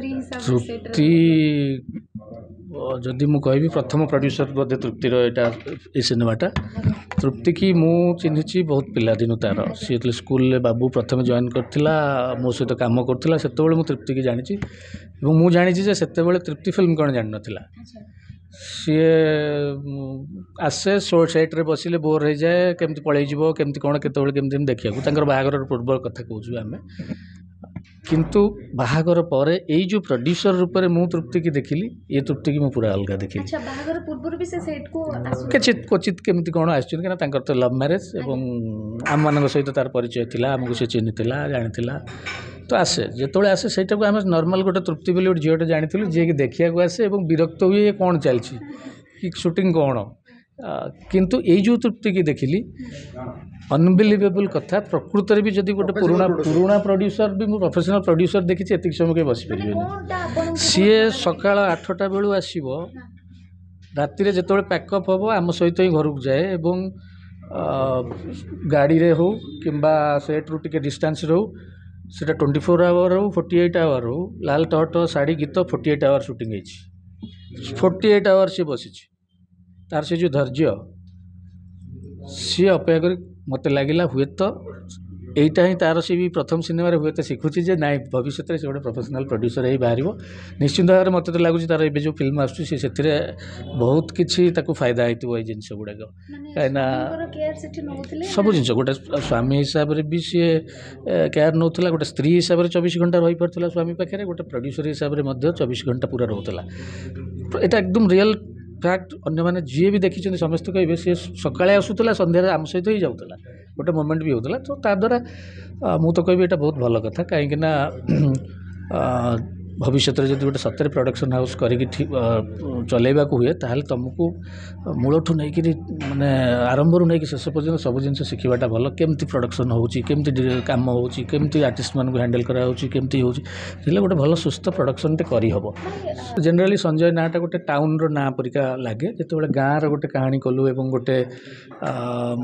तृप्ति जदि मु कहबी प्रथम प्रोड्यूसर बोधे तृप्तिर एटा ए सिनेमाटा तृप्ति की मु चिन्हिची बहुत पिला दिन तार सी स्कूल बाबू प्रथम जॉइन करथिला मो सहित काम करथिला सेतेबेले मु तृप्ति की जानिची एवं मु जानिची जे सेतेबेले तृप्ति फिल्म कोन जानि नथिला सी आसे शो सेट रे बसिले बोर हो जाए केमती पळै जीवो केमती कोन केतेबेले केमती देखिया तांकर बाहागर पूर्व कथा कहूछु आमे किंतु बाहागर पर यही जो प्रोड्यूसर रूप में मु तृप्ति की देखिली ये तृप्ति की पूरा अलग देखिली। अच्छा बाहागर पूर्व भी से सेट को क्वचित क्वचित केमती कौन आसना तो लव मैरेज एवं आम मान सहित तार परिचय थिला आमको से चिन्ही जानी तो आसे जिते आसे सहीटा को आम नॉर्मल गोटे तृप्ति बोली गोटे झीटे जानी जी कि देखा आसे और विरक्त हुए कौन चलती कि शूटिंग कौन किंतु यही जो तृप्ति की देखिली अनबिलीवेबल कथा प्रकृत भी जदि गोटे पुराणा प्रोड्यूसर भी प्रोफेशनल प्रोड्यूसर देखी एत समय के बस पारे सी सका 8टा बेलू आसो राति जो पैकअप हम आम सहित ही घर को जाए एवं गाड़ी रे हो कि सेट रू टे डिस्टेंस रो से 24 आवर हो 48 आवर हो लाल टहट शाढ़ी गीत 48 आवर शूटिंग 48 आवर सी बसी तार से जो धैर्य सी अपेक्षा कर मत लगिला हुए तो यहीटा ही तार सी भी प्रथम सिनेमा हुए तो शिखुची जे नाई भविष्य में से गोटे प्रोफेशनल प्रोड्यूसर ही बाहर निश्चित भाव में मत तो लगुच तार जो फिल्म आसूँ से बहुत किसी फायदा होती जिनस गुड़ाक कहीं सब जिन गोटे स्वामी हिसाब से भी सी केयर नौला गोटे स्त्री हिसाब से 24 घंटा रही पार्ला स्वामी पाखे गोटे प्रोड्यूसर हिसाब से 24 घंटा पूरा रोला यहाँ एकदम रियल फैक्ट अन्य मैंने जी भी देखी समस्त कहे सी सका आसूला सन्धार आम सहित ही जाऊला गोटे मोमेंट भी होता तो ता द्वारा मु तो कह यहाँ बहुत भल कथा कहीं भविष्य में जब गोटे सतरे प्रोडक्शन हाउस करके चलैवा हुए ताल तुमको मूलठू नहीं माने आरंभ रू नहीं शेष पर्यटन सब जिन शिखाटा भल केमती प्रोडक्शन होमती कम होमती आर्टिस्ट मान हैंडल करामती हो गोटे भल सुस्थ प्रोडक्शन टे करहब जेनेराली संजय नाटा गोटे टाउन रो ना परिका लगे जो गाँव रोटे कहानी कलु एवं गोटे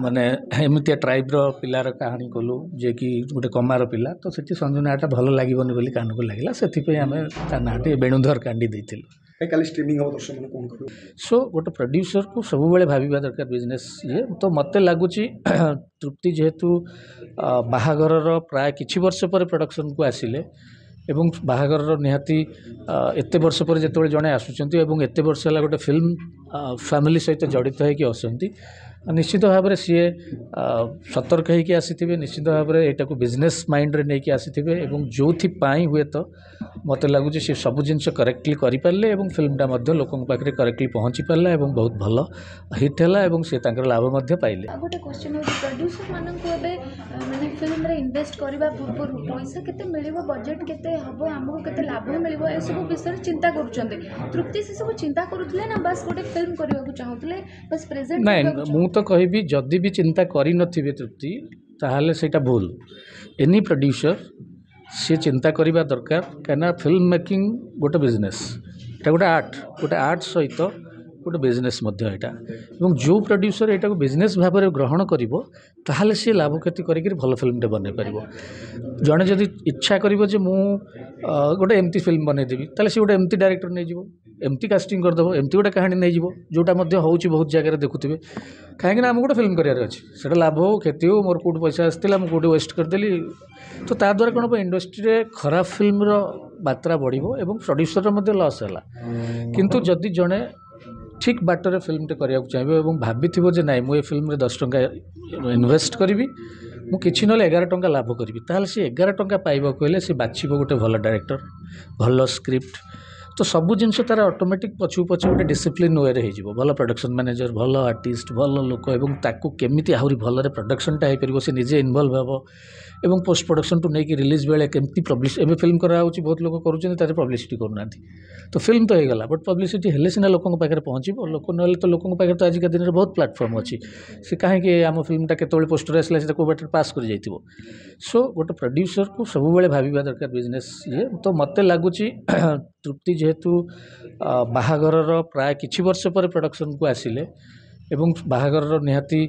माने एमती ट्राइब रो पिलार कहानी कलु जे कि गोटे कमार पिला तो से संजय नाटा भल लगे बोली कान को लगे से आम नाटे बेणुधर कांडी सो गोटे प्रोड्यूसर को सब बेले भाविबा दरकार बिजनेस ये तो मत लगुच तृप्ति जेहेतु बाहागर प्राय किछि वर्ष पर प्रोडक्शन को आसिले एवं बाहागर निहाती एत वर्ष पर जो जड़े आसुँच एत वर्ष है गोटे फिल्म फैमिली सहित जड़ित होती निश्चित भाव में सी सतर्क होकर आसी निश्चित भाव में यहाँ को बिजनेस माइंड रे नहीं आसी जो हुए तो मत लगुच सी सब जिन करेक्टली करें फिल्मटा लोक पाखे करेक्टली पहुँची पारा और बहुत भल हिट है सी लाभ पाइले गोटे क्वेश्चन हो प्रोड्यूसर मानक माने फिल्म रे इन्वेस्ट करबा पूर्व पैसा केते मिलिबो बजेट केते हबो हमको केते लाभ मिलिबो ए सब विषय चिंता करूछन्ते तृप्ति से सब चिंता करूथले ना बस गोटे फिल्म करबा को चाहूतले बस प्रेजेंट नहीं मु तो कहबी जदि भी चिंता करि नथिबे तृप्ति ताहाले सेटा भूल एनी प्रोड्यूसर से चिंता करबा दरकार कना फिल्म मेकिंग गोटे बिजनेस एटा गोटे आर्ट सहित गोटे बिजनेस यहाँ जो प्रोड्यूसर यहाँ को बिजनेस भाव में ग्रहण करिवो ताहाले सी लाभ क्षति करिक भल फिल्मटे बन पार जड़े जदि इच्छा करिवो जे मु गोटे एमती फिल्म बनईदेवी ताले सी गोटे एमती डायरेक्टर नहीं जीवो एमती कास्टिंग करदेव एमती गोटे कहानी नहीं जीवो जोटा होउची बहुत जगह देखुए कहीं आम गोटे फिल्म करार अच्छे से लाभ हो क्षति हो मोर कौट पैसा आसाला मुझे कौटे वेस्ट करदेली तो ता द्वारा कौन इंडस्ट्री में खराब फिल्म मात्रा बढ़ो और प्रोड्यूसर लॉस है किंतु जदि जड़े ठीक बाटर फिल्मटे करने चाहिए और भाभी जे नाई मुझे फिल्म 10 टंका इन्वेस्ट करी मुझे ना 11 टंका लाभ करी ताल सी 11 टंका पाइबा कहले सी बाछिब गोटे भल डायरेक्टर भल स्क्रिप्ट तो सबू जिन तार ऑटोमेटिक पछू पछ गोटे डिसिप्लिन वे हो भल प्रोडक्शन मैनेजर भल आर्टिस्ट भल लोक और ताकू केमिति आहरी भल प्रोडक्शनटा हो पार से निजे इनवल्व हे एवं पोस्ट प्रोडक्शन टू नहीं रिलीज बेले केमती पब्लिश एवं फिल्म कराऊँ बहुत लोग करुँच पब्लिसिटी करना तो फिल्म तो होगा बट पब्लिसिटी हेल्ले सीना लोक पाखे पहुँचो लोक ना तो लोक पाखे तो आजिका दिन में बहुत प्लाटफर्म अच्छी से कहीं आम फिल्मटा केतोले पोस्टर आसला से बाटर पास कर जाइए सो गोटे प्रोड्यूसर को सब बेले भाविबा दरकार बिजनेस ये तो मत लगुच तृप्ति जेहेतु बाहागर प्राय किछि वर्ष पर प्रोडक्शन को आसिले एवं बाहागर निहाती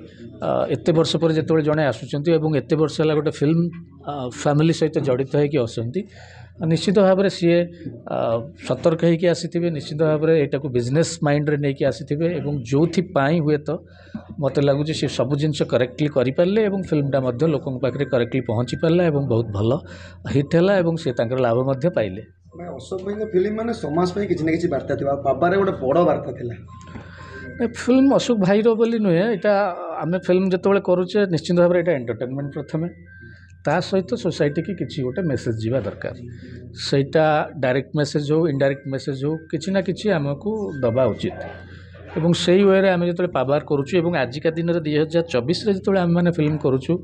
एत वर्ष पर जो जड़े आसुँच एत वर्ष है गोटे फिल्म फैमिली सहित जड़ित होती निश्चित भाव में सी सतर्क होकर आसी निश्चित भाव में यहाँ बिजनेस माइंड रे नहीं आसी जो हुए तो मत लगुच सी सब जिन करेक्टली करें फिल्मटा लोकों पाखे करेक्टली पहुँची पारा और बहुत भल हिट है सी लाभ पाइले अशोक भाई फिल्म माने समाज पे किसी ना किसी वार्ता थी बाबारे गोटे बड़ वार्ता थिला फिल्म अशोक भाई बोली नुहे यहाँ आम फिल्म जो करुचे निश्चित भाव में यहाँ एंटरटेनमेंट प्रथमे ता सहित सोसाइटी की किसी गोटे मेसेज जीवा दरकार सेटा डायरेक्ट मेसेज हो इनडायरेक्ट मेसेज हो किसी ना किसी आमको दबा उचित एवं से वे आम जो पावर करुचु आजिका दिन 2024 जो आम मैंने फिल्म करुचु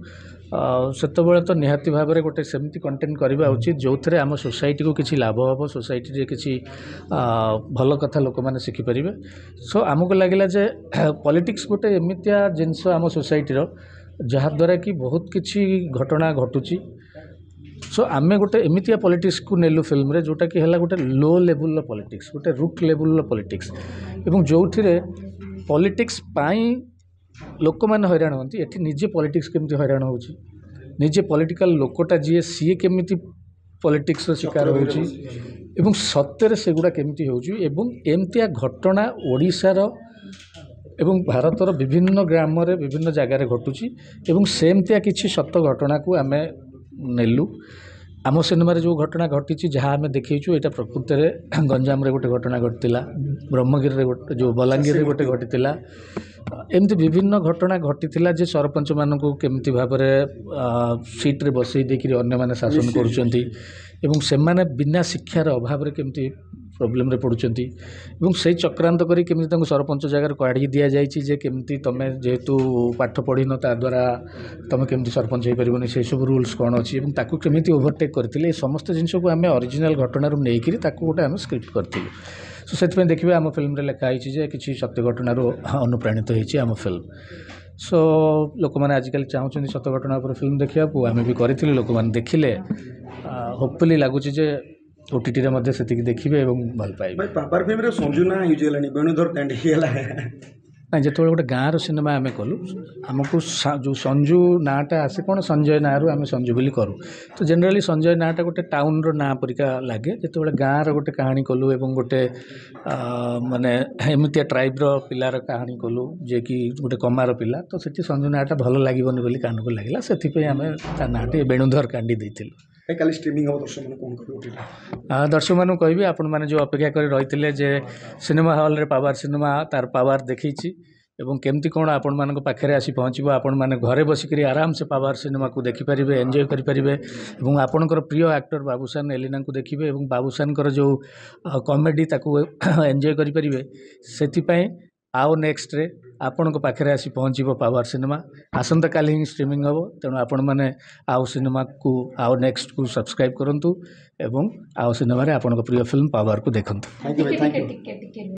से तो निहाती भाव में गोटे सेमती कंटेंट करवा उचित जो थे आम सोसाइटी को किसी लाभ हम सोसाइटी किसी भल कथा लोक मैंने शिखिपारे सो आमको लगे जे पॉलिटिक्स गोटे एमतिया जिनस आम सोसाइटीर जहाद्वारा कि बहुत किसी घटना घटुची सो आम गोटे एमतिया पॉलिटिक्स को नेलु फिल्म रे जोटा कि है गोटे लो लेवल पॉलिटिक्स गोटे रूट लेवल पॉलिटिक्स एवं जो पॉलिटिक्स पाई लोक मैंने हैरान होती एटी निजे पॉलिटिक्स केमती हैरान होची निजे पॉलिटिकल लोकटा जी सी केमती पॉलिटिक्स शिकार होची एवं सत्य सेगुड़ा केमती होची एवं एमतिया घटना ओडिशार एवं भारतर विभिन्न ग्राम रे विभिन्न जगार घटुची एवं सेमतिया किसी सत्य घटना को आम नेलु आम सिनेमा जो घटना घटी जहाँ आम देखीचु यहाँ प्रकृत में गंजाम रे गोटे घटना घटीला ब्रह्मगिरी गोटे जो बलांगीर गोटे घटीला एमती विभिन्न घटना घटीला जे सरपंच मान केमती भाव में सीट्रे बसई देकर अन्य माने शासन करुँच से बिना शिक्षार अभाव में केमती प्रोब्लेम रे पड़ुचंती एवं से चक्रांत करी केमती तांको सरपंच जगह काढ़ी दिया जाइछि जे केमती तमे जेहेतु पाठ पढ़िन ता द्वारा तमे केमती सरपंच हो परिबनी से सब रूल्स कौन अच्छी एवं ताकू केमती ओवरटेक करथिले समस्त जिनस को आम ओरिजिनल घटना रू नहीं करी ताकू गोटे आम स्क्रिप्ट करथिलु सो से देखिए आम फिल्म रे लिखा होइछि जे किछि सत्य घटना अनुप्राणित होइछि आम फिल्म सो लोक मैंने आजिकल चाहूँ सत्य घटना पर फिल्म देखा आम भी करें लोक मैंने देखिले होपफुली लगुच ओटीटी रे मध्य सेतिक देखिबे एवं भल पाइबे भाई पावर फिल्म रे संजू ना यूज हेलानी वेणुधर कांडी हेला ना जो गोटे गाँव सिनेमा आम कलु आमको जो संजू नाटा आसे कौन संजय ना आम संजू बोली करूँ तो जनरली संजय नाटा गोटे टाउन रो ना परिका लगे जो गाँव गोटे कहानी कलु एवं गोटे माने एमतिया ट्राइब रो पिलार कहानी कलु जे कि गोटे कमार पिला तो सेठी संजू नाटा भल लागोनी बोली कान को लगे से आम ता नाटे वेणुधर कांडी देथिलु काली स्ट्रीमिंग हम दर्शक मैंने कौन कर दर्शक मानू कहबी आपण मैंने जो अपेक्षा कर रही जे सिनेमा हॉल रे पावर सिनेमा तार पावर देखी एवं केमती कौन आपण मान पाखे आसी पहुँचो आपण मैंने घरे बसिक आराम से पावर सिनेमा को देखिपारे एंजॉय करेंगे और आपणकर प्रिय एक्टर बाबूसान एलिना को देखिए और बाबूसान जो कॉमेडी ताकू एंजॉय करेंगे से आओ नेक्स्ट रे आपण पाखे आसी पहुँचो पावर सिनेमा आसंता काली ही स्ट्रीमिंग हम तेणु आपण मैंने आओ सिनेमा को आओ नेक्स्ट को सब्सक्राइब करूँ एवं आओ सिनेमा रे आपण प्रिय फिल्म पावर को देखते। Thank you.